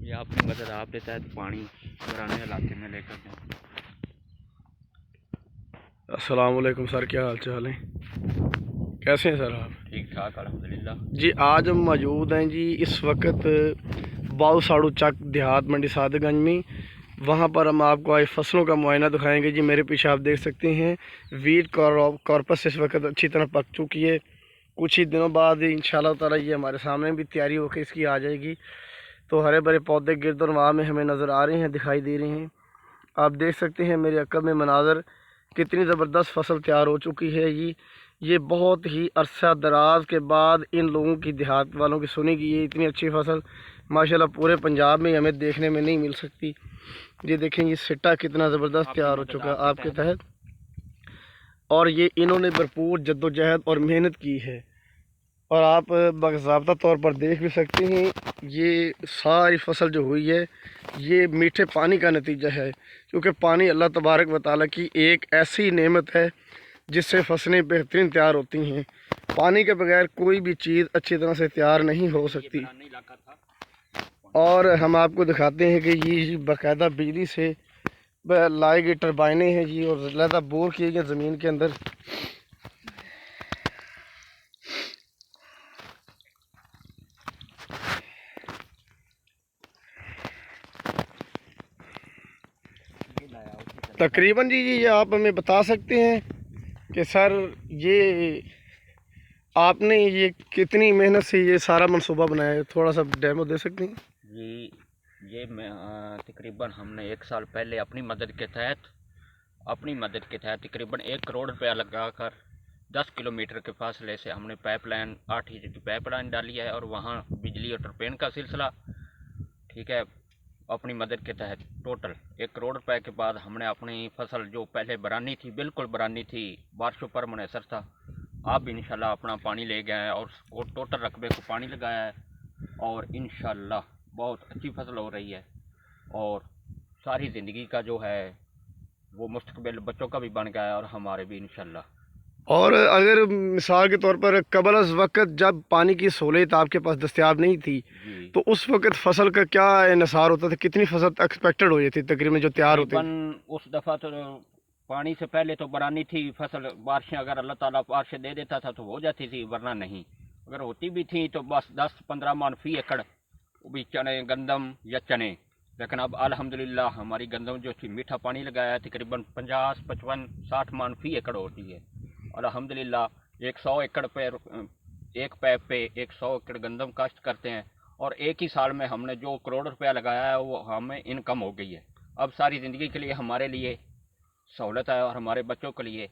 یہ اپنی مدد آپ دیتا ہے تو پانی پرانے علاقے میں لے کر جائیں۔ السلام علیکم سر، کیا حال چال ہے؟ کیسے ہیں سر آپ؟ ٹھیک ٹھاک الحمدللہ۔ جی آج ہم موجود ہیں جی اس وقت باؤ ساڑو چک دیہات منڈی صادق گنج میں۔ وہاں پر ہم آپ کو آج فصلوں کا معائنہ دکھائیں گے جی۔ میرے پیچھے آپ دیکھ سکتے ہیں ویٹ کارپس اس وقت اچھی طرح پک چکی ہے۔ کچھ ہی دنوں بعد انشاءاللہ تعالی یہ ہمارے سامنے بھی تیاری ہو کے اس کی آ جائے گی۔ تو ہرے بھرے پودے گرد و نواح میں ہمیں نظر آ رہے ہیں، دکھائی دے رہے ہیں۔ آپ دیکھ سکتے ہیں میرے عقب میں مناظر، کتنی زبردست فصل تیار ہو چکی ہے جی۔ یہ بہت ہی عرصہ دراز کے بعد ان لوگوں کی، دیہات والوں کی سنی کی یہ اتنی اچھی فصل ماشاءاللہ پورے پنجاب میں ہمیں دیکھنے میں نہیں مل سکتی۔ یہ دیکھیں یہ سٹا کتنا زبردست تیار ہو چکا ہے آپ کے تحت، اور یہ انہوں نے بھرپور جد و جہد اور محنت کی ہے۔ اور آپ باضابطہ طور پر دیکھ بھی سکتے ہیں یہ ساری فصل جو ہوئی ہے یہ میٹھے پانی کا نتیجہ ہے، کیونکہ پانی اللہ تبارک و تعالیٰ کی ایک ایسی نعمت ہے جس سے فصلیں بہترین تیار ہوتی ہیں۔ پانی کے بغیر کوئی بھی چیز اچھی طرح سے تیار نہیں ہو سکتی۔ اور ہم آپ کو دکھاتے ہیں کہ یہ باقاعدہ بجلی سے لائی گئی ٹربائنیں ہیں جی، اور علیحدہ بور کیے گئے زمین کے اندر۔ تقریباً جی یہ آپ ہمیں بتا سکتے ہیں کہ سر یہ آپ نے یہ کتنی محنت سے یہ سارا منصوبہ بنایا ہے؟ تھوڑا سا ڈیمو دے سکتے ہیں جی یہ تقریباً ہم نے 1 سال پہلے اپنی مدد کے تحت تقریباً 1 کروڑ روپیہ لگا کر 10 کلومیٹر کے فاصلے سے ہم نے پائپ لائن 8 انچ کی پائپ لائن ڈالی ہے، اور وہاں بجلی اور ٹرپین کا سلسلہ ٹھیک ہے۔ اپنی مدد کے تحت ٹوٹل 1 کروڑ روپے کے بعد ہم نے اپنی فصل جو پہلے برانی تھی، بالکل برانی تھی، بارشوں پر منحصر تھا، آپ بھی انشاءاللہ اپنا پانی لے گئے ہیں اور ٹوٹل رقبے کو پانی لگایا ہے، اور انشاءاللہ بہت اچھی فصل ہو رہی ہے، اور ساری زندگی کا جو ہے وہ مستقبل بچوں کا بھی بن گیا ہے اور ہمارے بھی انشاءاللہ۔ اور اگر مثال کے طور پر قبل از وقت جب پانی کی سہولت آپ کے پاس دستیاب نہیں تھی جی تو اس وقت فصل کا کیا انحصار ہوتا تھا؟ کتنی فصل ایکسپیکٹڈ ہو جاتی تقریباً جو تیار ہوتی؟ اس دفعہ تو پانی سے پہلے تو برانی تھی فصل، بارشیں اگر اللہ تعالیٰ بارشیں دے دیتا تھا تو ہو جاتی تھی، ورنہ نہیں۔ اگر ہوتی بھی تھیں تو بس 10-15 من فی ایکڑ، وہ بھی چنے، گندم یا چنے۔ لیکن اب الحمدللہ ہماری گندم جو تھی میٹھا پانی لگایا ہے، تقریباً 50, 55, 60 من فی ایکڑ ہوتی ہے الحمدللہ۔ 100 ایکڑ پہ ایک پیپ پہ 100 ایکڑ گندم کاشت کرتے ہیں، اور ایک ہی سال میں ہم نے جو کروڑ روپیہ لگایا ہے وہ ہمیں انکم ہو گئی ہے۔ اب ساری زندگی کے لیے ہمارے لیے سہولت ہے، اور ہمارے بچوں کے لیے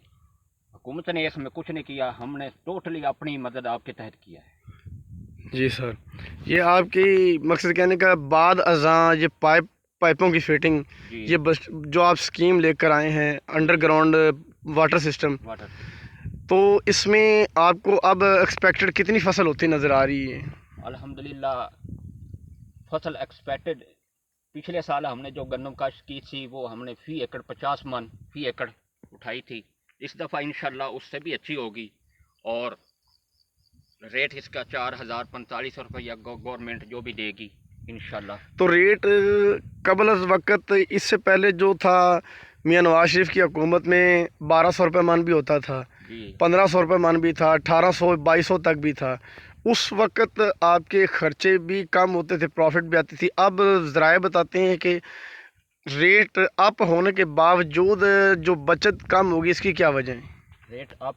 حکومت نے اس میں کچھ نہیں کیا، ہم نے ٹوٹلی اپنی مدد آپ کے تحت کیا ہے۔ جی سر، یہ آپ کی مقصد کہنے کا بعد ازاں یہ پائپوں کی فٹنگ، یہ جو آپ سکیم لے کر آئے ہیں انڈر گراؤنڈ واٹر سسٹم، تو اس میں آپ کو اب ایکسپیکٹڈ کتنی فصل ہوتی نظر آ رہی ہے؟ الحمدللہ فصل ایکسپیکٹڈ، پچھلے سال ہم نے جو گندم کاشت کی تھی وہ ہم نے فی ایکڑ 50 من فی ایکڑ اٹھائی تھی، اس دفعہ انشاءاللہ اس سے بھی اچھی ہوگی، اور ریٹ اس کا 4045 روپیہ گورنمنٹ جو بھی دے گی انشاءاللہ۔ تو ریٹ قبل از وقت اس سے پہلے جو تھا میاں نواز شریف کی حکومت میں 1200 روپے من بھی ہوتا تھا، 1500 روپے من بھی تھا، 1800-2200 تک بھی تھا۔ اس وقت آپ کے خرچے بھی کم ہوتے تھے، پروفٹ بھی آتی تھی۔ اب ذرائع بتاتے ہیں کہ ریٹ اپ ہونے کے باوجود جو بچت کم ہوگی، اس کی کیا وجہ ہے؟ ریٹ اپ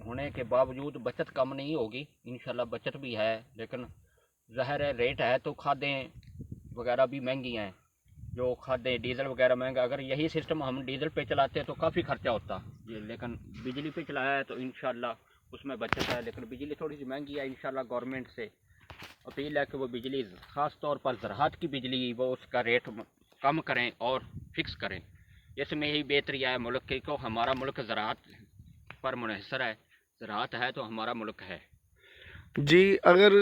ہونے کے باوجود بچت کم نہیں ہوگی، انشاءاللہ بچت بھی ہے، لیکن ظاہر ہے ریٹ ہے تو کھادیں وغیرہ بھی مہنگی ہیں، جو کھادیں ڈیزل وغیرہ مہنگا۔ اگر یہی سسٹم ہم ڈیزل پہ چلاتے تو کافی خرچہ ہوتا، لیکن بجلی پہ چلایا ہے تو انشاءاللہ اس میں بچت ہے، لیکن بجلی تھوڑی سی مہنگی ہے۔ انشاءاللہ گورنمنٹ سے اپیل ہے کہ وہ بجلی، خاص طور پر زراعت کی بجلی، وہ اس کا ریٹ کم کریں اور فکس کریں۔ اس میں ہی بہتری ہے ملک کی، کو ہمارا ملک زراعت پر منحصر ہے، زراعت ہے تو ہمارا ملک ہے۔ جی اگر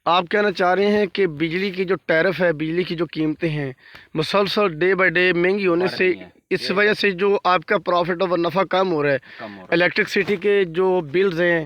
آپ کہنا چاہ رہے ہیں کہ بجلی کی جو ٹیرف ہے، بجلی کی جو قیمتیں ہیں مسلسل ڈے بائی ڈے مہنگی ہونے سے، اس وجہ سے جو آپ کا پروفٹ اور نفع کم ہو رہا ہے، الیکٹرکسٹی کے جو بلز ہیں